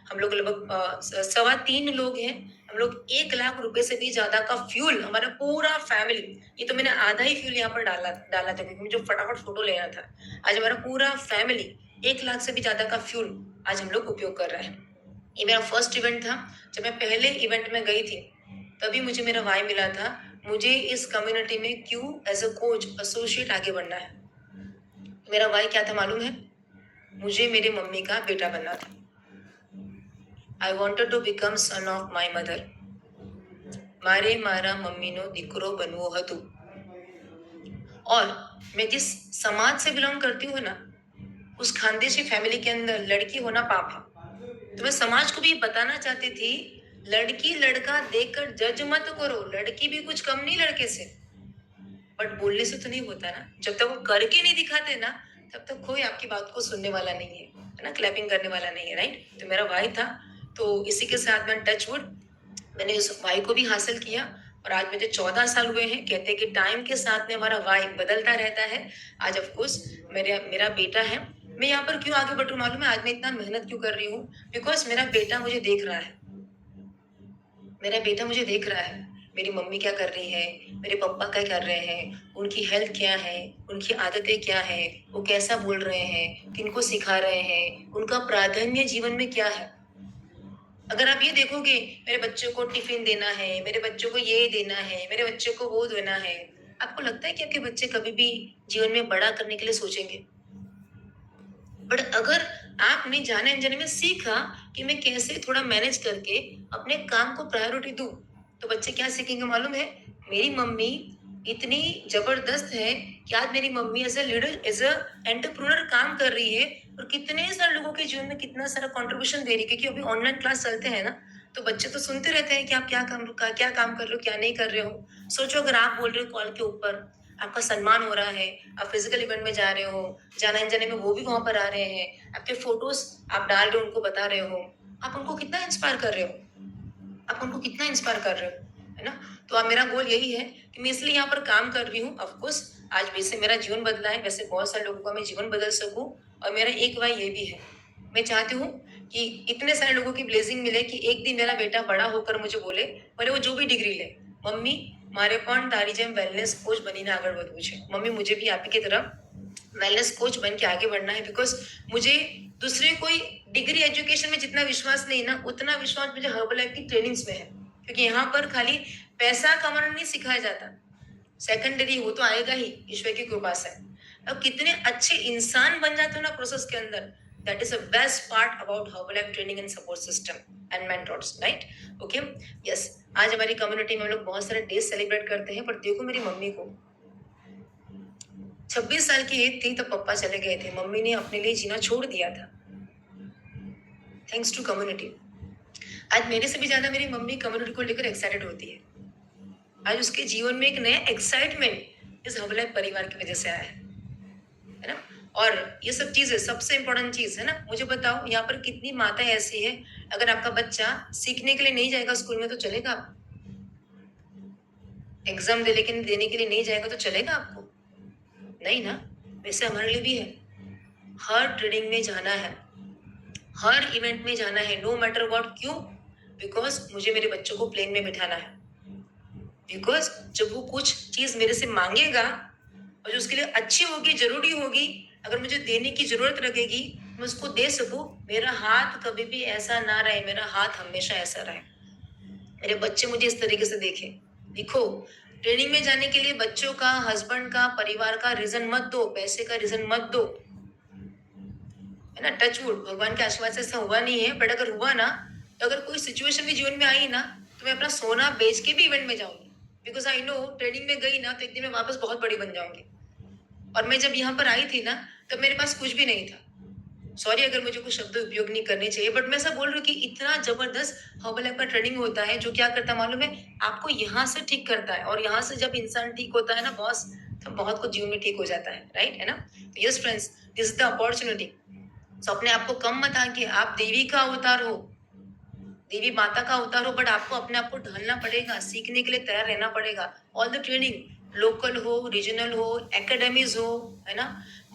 हम लोग लगभग 3.25 लोग हैं। हम लोग 1 लाख रुपए से भी ज्यादा का फ्यूल, हमारा पूरा फैमिली, ये तो मैंने आधा ही फ्यूल यहाँ पर डाला डाला था क्योंकि मुझे फटाफट फोटो लेना था। आज हमारा पूरा फैमिली 1 लाख से भी ज्यादा का फ्यूल आज हम लोग उपयोग कर रहे हैं। ये मेरा फर्स्ट इवेंट था। जब मैं पहले इवेंट में गई थी, तभी मुझे मेरा वाई मिला था, मुझे इस कम्युनिटी में क्यों एज अ कोच एसोसिएट आगे बढ़ना है। मेरा वाई क्या था मालूम है, मुझे मेरी मम्मी का बेटा बनना था। I wanted to become son of my mother. मारे मारा मम्मी नो दिकरो बनवो हतु। और मैं जिस समाज से बिलोंग करती हूँ ना, उस खानदेशी फैमिली के अंदर लड़की होना पाप है। तो मैं समाज को भी बताना चाहती थी, लड़की लड़का देखकर जज मत करो, लड़की भी कुछ कम नहीं लड़के से। बट बोलने से तो नहीं होता ना, जब तक वो करके नहीं दिखाते ना, तब तक कोई आपकी बात को सुनने वाला नहीं है ना, क्लैपिंग करने वाला नहीं है, राइट। तो मेरा भाई था, तो इसी के साथ में टच वुड मैंने उस भाई को भी हासिल किया। और आज मुझे 14 साल हुए हैं। कहते हैं कि टाइम के साथ में हमारा भाई बदलता रहता है। आज ऑफ कोर्स मेरा बेटा है। मैं यहाँ पर क्यों आगे बढ़ रही हूँ मालूम है, आज मैं इतना मेहनत क्यों कर रही हूँ, बिकॉज मेरा बेटा मुझे देख रहा है, मेरा बेटा मुझे देख रहा है, मेरी मम्मी क्या कर रही है, मेरे पापा क्या कर रहे हैं, उनकी हेल्थ क्या है, उनकी आदतें क्या है, वो कैसा बोल रहे हैं, किनको सिखा रहे हैं, उनका प्राधान्य जीवन में क्या है। अगर आप ये देखोगे, मेरे बच्चों को टिफिन देना है, मेरे बच्चों को ये देना है, मेरे बच्चों को वो देना है, आपको लगता है कि आपके बच्चे कभी भी जीवन में बड़ा करने के लिए सोचेंगे? बट अगर आपने जाने अनजाने में सीखा कि मैं कैसे थोड़ा मैनेज करके अपने काम को प्रायोरिटी दूं, तो बच्चे क्या सीखेंगे मालूम है, मेरी मम्मी इतनी जबरदस्त है कि आज मेरी mummy as a leader, as a entrepreneur काम कर रही है, और कितने सारे लोगों के जीवन में कितना सारा कंट्रीब्यूशन दे रही है। क्योंकि अभी ऑनलाइन क्लास चलते हैं ना, तो बच्चे तो सुनते रहते हैं कि आप क्या काम कर रहे हो, क्या नहीं कर रहे हो। सोचो अगर आप बोल रहे हो कॉल के ऊपर, आपका सम्मान हो रहा है, आप फिजिकल इवेंट में जा रहे हो, जाने अनजाने में वो भी वहां पर आ रहे हैं, आपके फोटोज आप डाल रहे हो, उनको बता रहे हो, आप उनको कितना इंस्पायर कर रहे हो, आप उनको कितना इंस्पायर कर रहे हो। है ना? तो अब मेरा गोल यही है कि मैं इसलिए यहाँ पर काम कर रही हूँ। ऑफ कोर्स आज वैसे मेरा जीवन बदला है, वैसे बहुत सारे लोगों का मैं जीवन बदल सकूँ, और मेरा एक वाय ये भी है, मैं चाहती हूँ कि इतने सारे लोगों की ब्लेसिंग मिले कि एक दिन मेरा बेटा बड़ा होकर मुझे बोले, भले वो जो भी डिग्री ले, मम्मी मारे पण तारी जेम वेलनेस कोच बनीने आगे बढ़વું છે, मम्मी मुझे भी आप ही की तरह वेलनेस कोच बन के आगे बढ़ना है, बिकॉज मुझे दूसरे कोई डिग्री एजुकेशन में जितना विश्वास नहीं ना, उतना विश्वास मुझे हर्बल लाइफ की ट्रेनिंग्स में है, क्योंकि यहाँ पर खाली पैसा कमाना नहीं सिखाया जाता, सेकेंडरी वो तो आएगा ही ईश्वर की कृपा से। अब कितने अच्छे इंसान बन जाते हो ना प्रोसेस के अंदर, that is the best part about herbal life training and support system and mentors, right? Okay, yes. आज हमारी कम्युनिटी में हम लोग बहुत सारे डेज सेलिब्रेट करते हैं, पर देखो मेरी मम्मी को 26 साल की एज थी तब पापा चले गए थे, मम्मी ने अपने लिए जीना छोड़ दिया था, थैंक्स टू कम्युनिटी। आज मेरे से भी ज्यादा मेरी मम्मी कम्युनिटी को लेकर एक्साइटेड होती है। आज उसके जीवन में एक नया एक्साइटमेंट इस हर्बल परिवार की वजह से आया है ना? और ये सब चीजें सबसे इंपॉर्टेंट चीज है ना। मुझे बताओ यहाँ पर कितनी माताएं ऐसी है, अगर आपका बच्चा सीखने के लिए नहीं जाएगा स्कूल में तो चलेगा? एग्जाम देने के लिए नहीं जाएगा तो चलेगा आपको? नहीं ना। वैसे हमारे लिए भी है, हर ट्रेनिंग में जाना है, हर इवेंट में जाना है, नो मैटर व्हाट। क्यों? बिकॉज मुझे मेरे बच्चों को प्लेन में बिठाना है, बिकॉज जब वो कुछ चीज मेरे से मांगेगा और जो उसके लिए अच्छी होगी, जरूरी होगी, अगर मुझे देने की जरूरत लगेगी, मैं उसको दे सकूं। मेरा हाथ कभी भी ऐसा ना रहे, मेरा हाथ हमेशा ऐसा रहे, मेरे बच्चे मुझे इस तरीके से देखें। देखो, ट्रेनिंग में जाने के लिए बच्चों का, हस्बैंड का, परिवार का रीजन मत दो, पैसे का रीजन मत दो, है ना? टचवुड, भगवान के आशीर्वाद से ऐसा हुआ नहीं है, बट अगर हुआ ना, तो अगर कोई सिचुएशन भी जीवन में आई ना, तो मैं अपना सोना बेच के भी इवेंट में जाऊंगी, बिकॉज आई नो ट्रेनिंग में गई ना तो एक दिन मैं वापस बहुत बड़ी बन जाऊंगी। और मैं जब यहाँ पर आई थी ना, तब मेरे पास कुछ भी नहीं था। सॉरी अगर मुझे कुछ शब्द उपयोग नहीं करने चाहिए, बट मैं ऐसा बोल रही हूँ कि इतना जबरदस्त हर्बल लाइफ का ट्रेनिंग होता है, जो क्या करता है मालूम है आपको? यहाँ से ठीक करता है, और यहाँ से जब इंसान ठीक होता है ना बॉस, तो बहुत कुछ जीवन में ठीक हो जाता है, राइट? है ना? तो yes friends, this is the opportunity. So अपने आप को कम मत आके, आप देवी का अवतार हो, देवी माता का अवतार हो, बट आपको अपने आप को ढलना पड़ेगा, सीखने के लिए तैयार रहना पड़ेगा। ऑल द ट्रेनिंग, लोकल हो, रीजनल हो, एकेडमीज हो, है ना,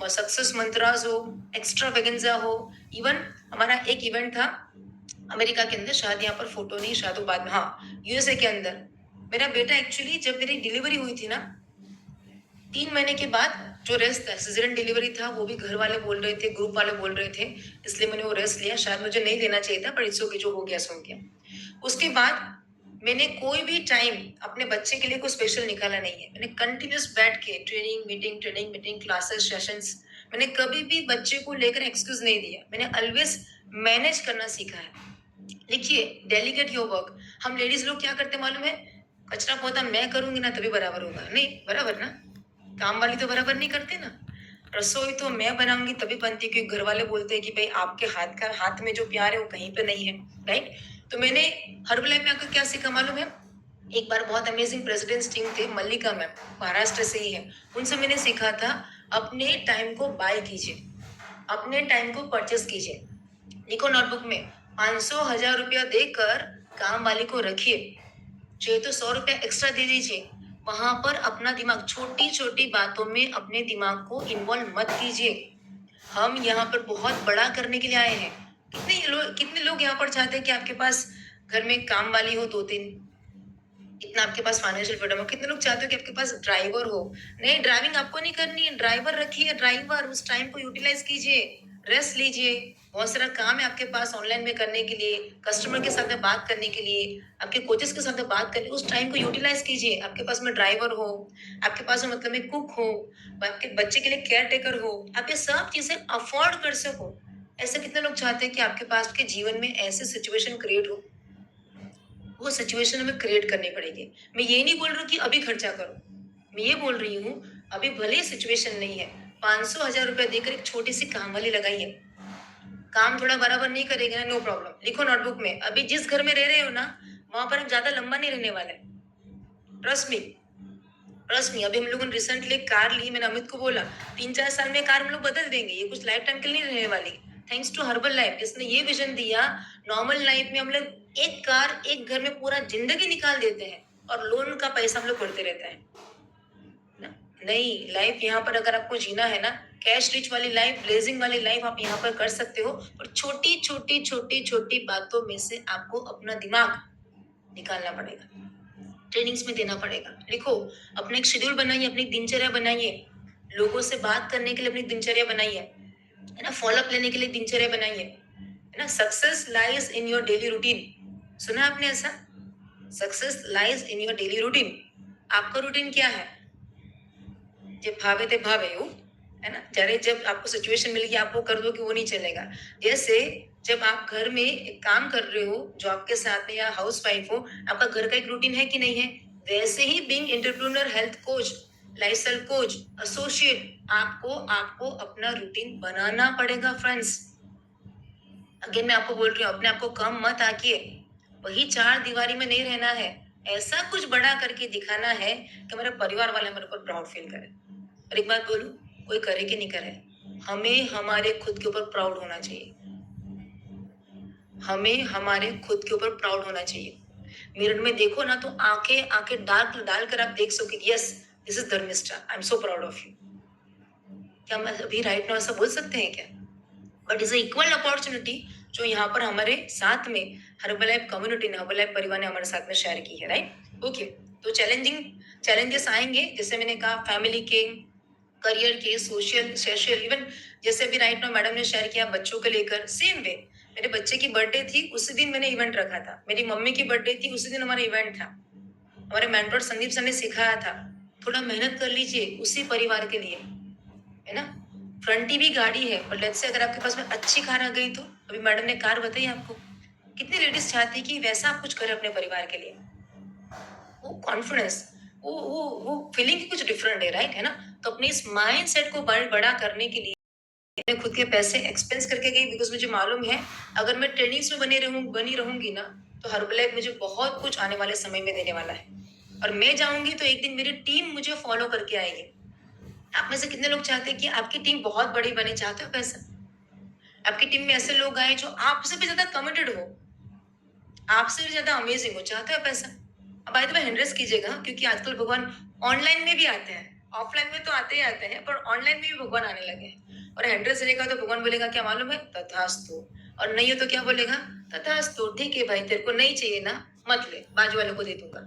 सक्सेस मंत्रास हो, एक्स्ट्रा वेगेंजा हो। इवन हमारा एक इवेंट था अमेरिका के अंदर, शायद यहाँ पर फोटो नहीं, शायद वो बाद में, हाँ, यूएसए के अंदर। मेरा बेटा एक्चुअली जब मेरी डिलीवरी हुई थी ना, 3 महीने के बाद जो रेस्ट था, सिजेरियन डिलीवरी था, वो भी घर वाले बोल रहे थे, ग्रुप वाले बोल रहे थे, इसलिए मैंने वो रेस्ट लिया। शायद मुझे नहीं लेना चाहिए था, पर इट्स ओके, जो हो गया सो हो गया। उसके बाद मैंने कोई भी टाइम अपने बच्चे के लिए कोई स्पेशल निकाला नहीं है। मैंने कंटिन्यूस बैठ के ट्रेनिंग मीटिंग क्लासेस सेशंस, मैंने कभी भी बच्चे को लेकर एक्सक्यूज नहीं दिया। मैंने ऑलवेज मैनेज करना सीखा है। देखिए, डेलीगेट योर वर्क। हम लेडीज लोग क्या करते मालूम है? कचरा पोता मैं करूंगी ना तभी बराबर होगा, नहीं बराबर ना, काम वाली तो बराबर नहीं करते ना। रसोई तो मैं बनाऊंगी तभी बनती, क्योंकि घर वाले बोलते हैं कि भाई आपके हाथ में जो प्यार है वो कहीं पे नहीं है, राइट? तो मैंने हर्बल लाइफ में आकर क्या सीखा मालूम है? एक बार बहुत अमेजिंग प्रेसिडेंट्स टीम थे, मल्लिका मैम, महाराष्ट्र से ही है, उनसे मैंने सीखा था अपने टाइम को बाय कीजिए, अपने टाइम को परचेस कीजिए। लिखो नोटबुक में, 500,000 रुपया देकर काम वाली को रखिए, चाहिए तो 100 रुपया एक्स्ट्रा दे दीजिए। वहां पर अपना दिमाग, छोटी छोटी बातों में अपने दिमाग को इन्वॉल्व मत कीजिए। हम यहाँ पर बहुत बड़ा करने के लिए आए हैं। कितने लोग यहाँ पर चाहते हैं कि आपके पास घर में काम वाली हो 2-3, इतना आपके पास फाइनेंशियल फ्रीडम हो। कितने लोग चाहते हो कि आपके पास ड्राइवर हो? नहीं, ड्राइविंग आपको नहीं करनी है, ड्राइवर रखिए, ड्राइवर, उस टाइम को यूटिलाइज कीजिए, रेस्ट लीजिए। बहुत सारा काम है आपके पास ऑनलाइन में करने के लिए, कस्टमर के साथ में बात करने के लिए, आपके कोचेस के साथ में बात करने, उस टाइम को यूटिलाइज कीजिए। आपके पास में ड्राइवर हो, आपके पास में मतलब में कुक हो, आपके बच्चे के लिए केयर टेकर हो, आप ये सब चीजें अफोर्ड कर सको। ऐसे कितने लोग चाहते हैं कि आपके पास के जीवन में ऐसे सिचुएशन क्रिएट हो? वो सिचुएशन हमें क्रिएट करनी पड़ेगी। मैं ये नहीं बोल रही हूँ कि अभी खर्चा करो, मैं ये बोल रही हूँ अभी भले ही सिचुएशन नहीं है, 500,000 रुपया देकर एक छोटी सी काम वाली लगाइए। काम थोड़ा बराबर नहीं करेगा ना, नो प्रॉब्लम, लिखो नोटबुक में, अभी जिस घर में रह रहे हो ना, वहां पर हम ज्यादा लंबा नहीं रहने वाले। Trust me, trust me. अभी हम लोगों ने रिसेंटली कार ली, मैंने अमित को बोला 3-4 साल में कार हम लोग बदल देंगे, ये कुछ लाइफ टाइम के लिए नहीं रहने वाली। थैंक्स टू हर्बल लाइफ, इसने ये विजन दिया। नॉर्मल लाइफ में हम लोग एक कार एक घर में पूरा जिंदगी निकाल देते हैं, और लोन का पैसा हम लोग भरते रहते हैं ना। नहीं, लाइफ यहाँ पर अगर आपको जीना है ना, कैश रिच वाली लाइफ, ब्लेजिंग वाली लाइफ आप यहाँ पर कर सकते हो, पर छोटी छोटी छोटी छोटी बातों में से आपको अपना दिमाग निकालना पड़ेगा, ट्रेनिंग्स में देना पड़ेगा। लिखो, अपने एक शेड्यूल बनाइए, अपनी दिनचर्या बनाइए, लोगों से बात करने के लिए अपनी दिनचर्या बनाइए, है ना, फॉलोअप लेने के लिए दिनचर्या बनाइए, है ना। Success lies in your daily routine, सुना आपने ऐसा? Success lies in your daily routine. आपका रूटीन क्या है? जे भावे ते भावे हो, है ना। जरे जब आपको सिचुएशन मिल गई आप वो कर दो कि वो नहीं चलेगा। जैसे जब आप घर में एक काम कर रहे हो, जो आपके साथ में या हाउस वाइफ हो, आपका घर का एक रूटीन है कि नहीं है? वैसे ही being entrepreneur, health coach, lifestyle coach, associate, आपको आपको अपना रूटीन बनाना पड़ेगा फ्रेंड्स। अगेन मैं आपको बोल रही हूँ, अपने आप को कम मत आकिए, वही चार दीवारी में नहीं रहना है, ऐसा कुछ बड़ा करके दिखाना है कि मेरे परिवार वाले मेरे ऊपर प्राउड फील करें। और एक बात बोलूं, कोई करे कि नहीं करे, हमें हमारे खुद के ऊपर प्राउड होना चाहिए, हमें हमारे खुद के ऊपर प्राउड होना चाहिए। मिरर में देखो ना तो आंखें आंखें डाल डाल कर आप देख सको, yes this is Dharmishtha, I am so proud of you. क्या हम अभी राइट नाउ ऐसा बोल सकते हैं क्या? बट इज इक्वल अपॉर्चुनिटी जो यहाँ पर हमारे साथ में हर्बलाइफ कम्युनिटी ने, हर्बलाइफ परिवार ने हमारे साथ में शेयर की है, राइट। ओके, तो चैलेंजेस आएंगे, जैसे मैंने कहा, फैमिली के, करियर के, सोशल इवन, जैसे अभी राइट नाउ मैडम ने शेयर किया बच्चों को लेकर, सेम वे मेरे बच्चे की बर्थडे थी, उसी दिन मैंने इवेंट रखा था। मेरी मम्मी की बर्थडे थी, उसी दिन हमारा इवेंट था। हमारे मेंटर संदीप सर ने सिखाया था, थोड़ा मेहनत कर लीजिए उसी परिवार के लिए, है ना। फ्रंटी भी गाड़ी है, पर लेट्स से अगर आपके पास में अच्छी कार आ गई तो, अभी मैडम ने कार बताई आपको, कितनी लेडीज चाहती है कि वैसा आप कुछ करें अपने परिवार के लिए। वो कॉन्फिडेंस, वो फीलिंग कुछ डिफरेंट है, राइट, है ना। तो अपने इस माइंड सेट को बड़ा करने के लिए मैं खुद के पैसे एक्सपेंस करके गई, बिकॉज मुझे मालूम है अगर मैं ट्रेनिंग्स में बनी रहूंगी ना, तो हर्बलाइफ मुझे बहुत कुछ आने वाले समय में देने वाला है। और मैं जाऊंगी तो एक दिन मेरी टीम मुझे फॉलो करके आएगी। आप में से कितने लोग चाहते हैं कि आपकी टीम बहुत बड़ी बने? चाहते हो पैसा? आपकी टीम में ऐसे लोग आए जो आपसे भी ज्यादा कमिटेड हो, आपसे भी ज्यादा अमेजिंग हो? चाहते हो पैसा? अब आए तो हिंड्रेस कीजिएगा, क्योंकि आजकल भगवान ऑनलाइन में भी आते हैं, ऑफलाइन में तो आते ही आते हैं, पर ऑनलाइन में भी भगवान आने लगे हैं। और हिंड्रेस रहेगा तो भगवान बोलेगा क्या मालूम है? तथास्तु। और नहीं हो तो क्या बोलेगा? तथास्तु, ठीक है भाई, तेरे को नहीं चाहिए ना, मत ले, बाजू वाले को दे दूंगा।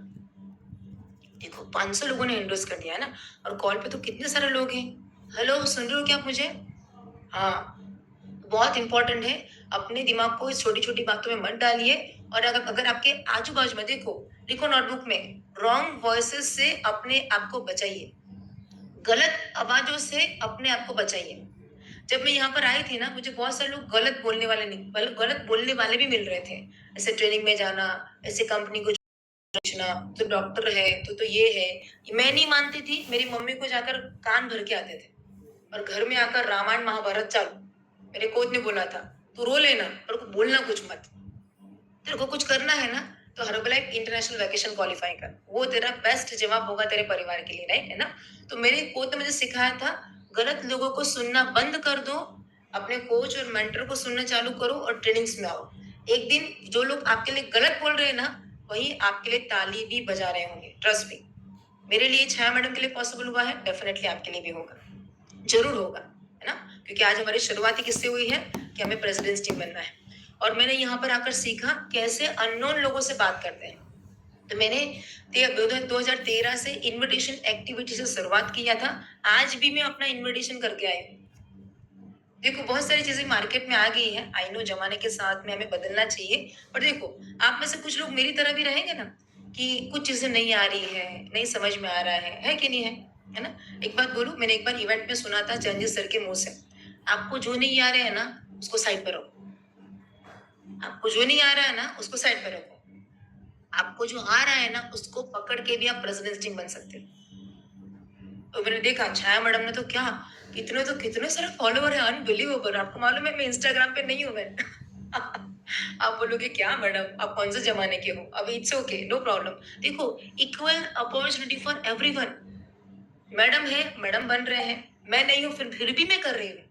देखो 500 लोगों ने एंडोर्स कर दिया है ना, और कॉल पे तो कितने सारे लोग हैं। हेलो, सुन रहे हो क्या आप मुझे? हाँ, बहुत इंपॉर्टेंट है, अपने दिमाग को इस छोटी छोटी बातों में मत डालिए। और अगर अगर आपके आजू बाजू में देखो, लिखो नोटबुक में, रॉन्ग वॉइसेस से अपने आप को बचाइए, गलत आवाजों से अपने आप को बचाइए। जब मैं यहाँ पर आई थी ना, मुझे बहुत सारे लोग गलत बोलने वाले नहीं, गलत बोलने वाले भी मिल रहे थे। ऐसे ट्रेनिंग में जाना, ऐसे कंपनी को पूछना, तो डॉक्टर है तो ये है, मैं नहीं मानती थी। मेरी मम्मी को जाकर कान भर के आते थे, और घर में आकर रामायण महाभारत चालू। मेरे कोच ने बोला था, तू रो लेना पर बोलना कुछ मत, तेरे को कुछ करना है ना तो हर्बलाइफ इंटरनेशनल वैकेशन क्वालिफाई कर, वो तेरा बेस्ट जवाब होगा तेरे परिवार के लिए, राइट, है ना। तो मेरे कोच ने मुझे सिखाया था, गलत लोगों को सुनना बंद कर दो, अपने कोच और मेंटर को सुनना चालू करो और ट्रेनिंग्स में आओ। एक दिन जो लोग आपके लिए गलत बोल रहे हैं ना, वही आपके लिए ताली भी बजा रहे होंगे, ट्रस्ट मी। मेरे लिए छाया मैडम के लिए पॉसिबल हुआ है, डेफिनेटली आपके लिए भी होगा, जरूर होगा, है ना। क्योंकि आज हमारी शुरुआत ही किससे हुई है कि हमें प्रेसिडेंट्स टीम बनना है, और मैंने यहाँ पर आकर सीखा कैसे अननोन लोगों से बात करते हैं। तो मैंने 2013 से इनविटेशन एक्टिविटी से शुरुआत किया था, आज भी मैं अपना इनविटेशन करके आई हूँ। देखो बहुत सारी चीजें मार्केट में आ गई है, आई नो जमाने के साथ में हमें बदलना चाहिए, पर देखो आप में से कुछ लोग मेरी तरह भी रहेंगे ना, कि कुछ चीजें नहीं आ रही है, नहीं समझ में आ रहा है कि नहीं है ना। एक बात बोलूं, मैंने एक बार इवेंट में सुना था चंजीत सर के मुंह से, आपको जो नहीं आ रहा है ना उसको साइड पर रखो, आपको जो नहीं आ रहा है ना उसको साइड पर रखो, आपको जो आ रहा है ना उसको पकड़ के भी आप प्रेसिडेंट टीम बन सकते हो। तो मैंने देखा छाया मैडम ने तो क्या, कितने सारे फॉलोवर है, अनबिलीवेबल। आपको मालूम है मैं इंस्टाग्राम पे नहीं हूँ मैं आप बोलोगे क्या मैडम आप कौन से जमाने के हो, अभी इट्स ओके, नो प्रॉब्लम। देखो equal opportunity for everyone. Madam है, मैडम बन रहे हैं, मैं नहीं हूँ, फिर भी मैं कर रही हूँ।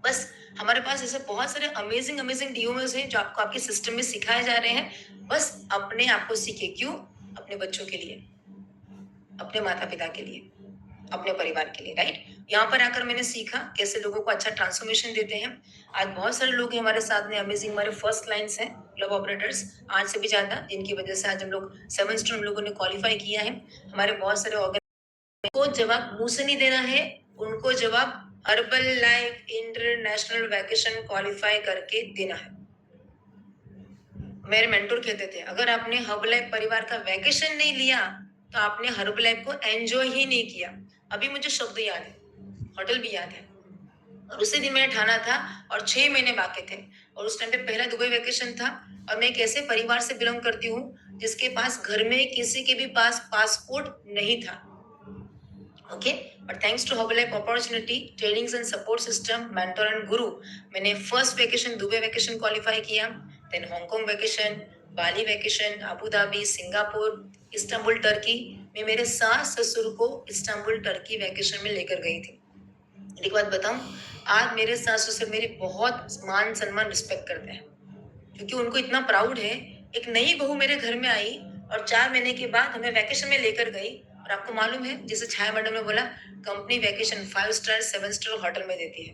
बस हमारे पास ऐसे बहुत सारे अमेजिंग अमेजिंग डीओएस हैं जो आपको आपके सिस्टम में सिखाए जा रहे हैं, बस अपने आप को सीखे। क्यों? अपने बच्चों के लिए, अपने माता पिता के लिए, अपने परिवार के लिए, राइट। यहाँ पर आकर मैंने सीखा कैसे लोगों को अच्छा ट्रांसफॉर्मेशन देते हैं। आज बहुत सारे लोग हैं हमारे साथ में, अमेजिंग, हमारे फर्स्ट लाइन्स हैं क्लब ऑपरेटर्स, आज से भी ज्यादा, जिनकी वजह से आज हम लोग 7 स्टार हम लोगों ने क्वालिफाई किया है। हमारे बहुत सारे को जवाब मुंह से नहीं देना है, उनको जवाब herbal life international vacation qualify करके देना है। मेरे मेंटोर कहते थे, अगर आपने हर्बल लाइफ परिवार का वैकेशन नहीं लिया तो आपने हर्बल लाइफ को एंजॉय ही नहीं किया। अभी मुझे शब्द याद है, होटल भी याद है, और उसी दिन मैंने ठाना था और 6 महीने बाकी थे, और उस टाइम पे पहला दुबई वैकेशन था, और मैं एक ऐसे परिवार से बिलोंग करती हूँ जिसके पास घर में किसी के भी पास पासपोर्ट नहीं था। Okay, but thanks to herbal life opportunity, trainings and support system, mentor and guru, मैंने first vacation Dubai vacation qualify किया, then Hong Kong vacation, Bali vacation, Abu Dhabi, Singapore, Istanbul Turkey. मैं मेरे सास ससुर को इस्तांबुल टर्की वैकेशन में लेकर गई थी। एक बात बताऊं, आज मेरे सास ससुर मेरी बहुत मान सम्मान रिस्पेक्ट करते हैं, क्योंकि उनको इतना प्राउड है, एक नई बहू मेरे घर में आई और 4 महीने के बाद हमें वैकेशन में लेकर गई। और आपको मालूम है, जैसे छाया मैडम ने बोला, company vacation 5 star 7 star hotel में देती है,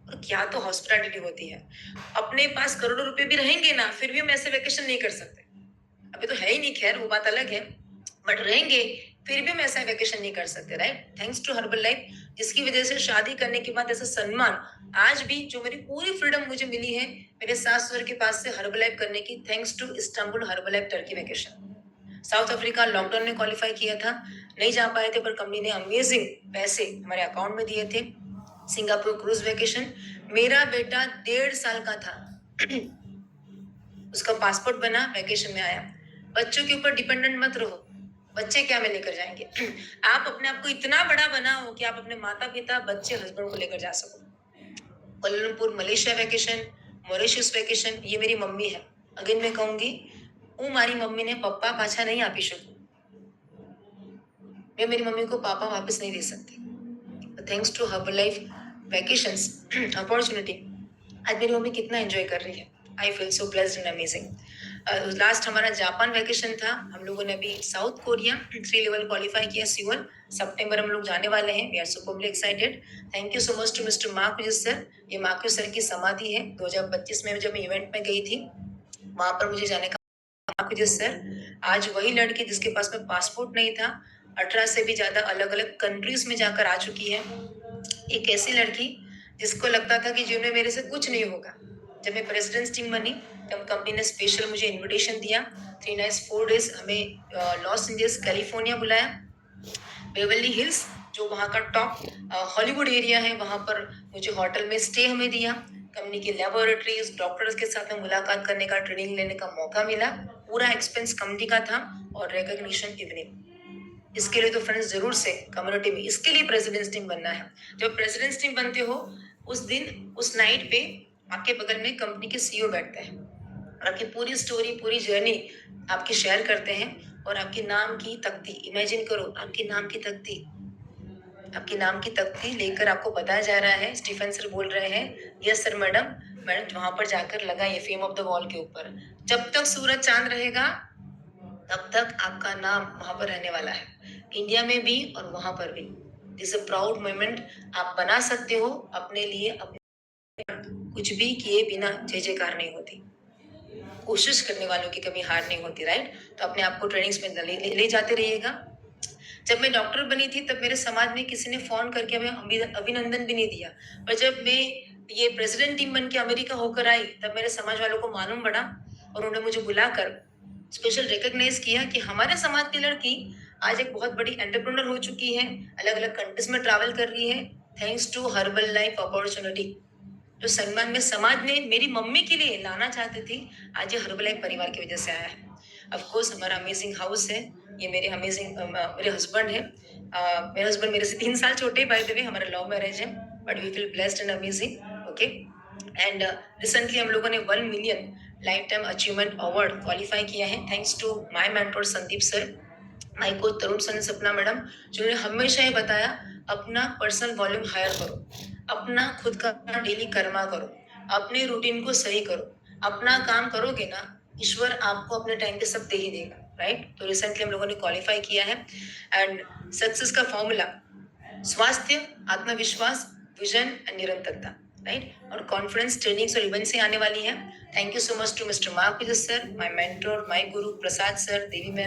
और क्या तो हॉस्पिटैलिटी होती है। अपने पास करोड़ों रुपए भी रहेंगे ना, फिर भी हम ऐसे वैकेशन नहीं कर सकते। अभी तो है ही नहीं, खैर वो बात अलग है, बट रहेंगे फिर भी हम ऐसा वैकेशन नहीं कर सकते, right. Thanks to herbal life, जिसकी वजह से शादी करने के बाद ऐसा सम्मान आज भी, जो मेरी पूरी फ्रीडम मुझे मिली है मेरे सास ससुर के पास से हर्बल लाइफ करने की, thanks to Istanbul herbal life Turkey vacation. South Africa lockdown में क्वालिफाई किया था, नहीं जा पाए थे, पर कंपनी ने अमेजिंग पैसे हमारे अकाउंट में दिए थे। सिंगापुर क्रूज वैकेशन, मेरा बेटा 1.5 साल का था उसका पासपोर्ट बना, वैकेशन में आया। बच्चों के ऊपर डिपेंडेंट मत रहो, बच्चे क्या में लेकर जाएंगे। आप अपने आप को इतना बड़ा बनाओ कि आप अपने माता पिता, बच्चे, हस्बैंड को लेकर जा सको। कोलमपुर मलेशिया वैकेशन, मॉरिशस वैकेशन, ये मेरी मम्मी है। अगेन मैं कहूंगी, હું મારી મમ્મીને પપ્પા પાછા नहीं આપી શકું, मैं मेरी मम्मी को पापा वापस नहीं दे सकती। Thanks to herbal life vacations opportunity, आज मेरी मम्मी कितना एंजॉय कर रही है। I feel so blessed and amazing. Last हमारा जापान वैकेशन था, हम लोगों ने अभी साउथ कोरिया 3 लेवल क्वालिफाई किया, सियोल, सितंबर हम लोग जाने वाले हैं। We are superly excited. Thank you so much to mister Marcus sir, ये मार्क्यूस सर की समाधि है। 2025 में जब मैं इवेंट में गई थी, वहां पर मुझे जाने का मार्क्यूस सर, आज वही लड़की जिसके पास में पासपोर्ट नहीं था, 18 से भी ज्यादा अलग अलग कंट्रीज में जाकर आ चुकी है। एक ऐसी लड़की जिसको लगता था कि जीवन में मेरे से कुछ नहीं होगा। जब मैं प्रेसिडेंट्स टीम बनी, तब कंपनी ने स्पेशल मुझे इनविटेशन दिया, 3 नाइट्स 4 डेज हमें लॉस एंजल्स कैलिफोर्निया बुलाया, बेवर्ली हिल्स, जो वहाँ का टॉप हॉलीवुड एरिया है, वहाँ पर मुझे होटल में स्टे हमें दिया। कंपनी की लेबोरेटरीज, डॉक्टर्स के साथ में मुलाकात करने का, ट्रेनिंग लेने का मौका मिला। पूरा एक्सपेंस कंपनी का था, और रिकॉग्निशन इवनिंग। इसके लिए तो फ्रेंड्स जरूर से कम्युनिटी में, इसके लिए प्रेसिडेंट्स टीम बनना है। जब प्रेसिडेंट्स टीम बनते हो, उस दिन, उस नाइट पे आपके बगल में कंपनी के सीईओ बैठते हैं, और आपकी पूरी स्टोरी, पूरी जर्नी आपकी शेयर करते हैं, और आपके नाम की तख्ती, इमेजिन करो, आपकी नाम की तख्ती लेकर आपको बताया जा रहा है। स्टीफन सर बोल रहे हैं, यस सर मैडम, मैडम वहां पर जाकर लगाइए फेम ऑफ द वॉल के ऊपर। जब तक सूरज चांद रहेगा तब तक आपका नाम वहां पर रहने वाला है, इंडिया में भी और वहां पर भी। दिस अ प्राउड मोमेंट आप बना सकते हो अपने लिए। अपने कुछ भी किए बिना जय जयकार नहीं होती, कोशिश करने वालों की कभी हार नहीं होती, राइट। तो अपने आप को ट्रेनिंग्स में ले जाते रहिएगा। जब मैं डॉक्टर बनी थी, तब मेरे समाज में किसी ने फोन करके हमें अभिनंदन भी नहीं दिया, पर जब मैं ये प्रेसिडेंट टीम बन के अमेरिका होकर आई, तब मेरे समाज वालों को मालूम पड़ा, और उन्होंने मुझे बुलाकर स्पेशल रिकॉग्नाइज किया कि हमारे समाज की लड़की आज एक बहुत बड़ी एंटरप्रेन्योर हो चुकी है, अलग अलग कंट्रीज में ट्रैवल कर रही है, thanks to herbal life opportunity. जो सम्मान में समाज ने मेरी मम्मी के लिए लाना चाहते थे, आज ये हर्बल लाइफ परिवार की वजह से आया है। ऑफ कोर्स हमारा अमेजिंग हाउस है, ये मेरे अमेजिंग मेरे हस्बैंड है। मेरे हस्बैंड मेरे से 3 साल छोटे, बाय द वे हमारा लव मैरिज है, but we feel blessed and amazing. Okay, and recently हम लोगों ने 1 million life time achievement award qualify किया है, thanks to my mentor Sandeep sir, my coach Tarun sir, Sapna madam, जिन्होंने हमेशा ये बताया, अपना पर्सनल वॉल्यूम हायर करो, अपना खुद का डेली कर्मा करो, अपने रूटीन को सही करो, अपना काम करोगे ना, ईश्वर आपको अपने टाइम पे सब दे ही देगा। राइट? तो रिसेंटली हम लोगों ने क्वालिफाई किया है एंड सक्सेस का फॉर्मूला स्वास्थ्य, आत्मविश्वास, विजन एंड निरंतरता, राइट? और कॉन्फ्रेंस, ट्रेनिंग्स और इवेंट्स से आने वाली है। Thank you so much to mister Mark sir, my mentor, my Guru Prasad sir, Devi ma'am,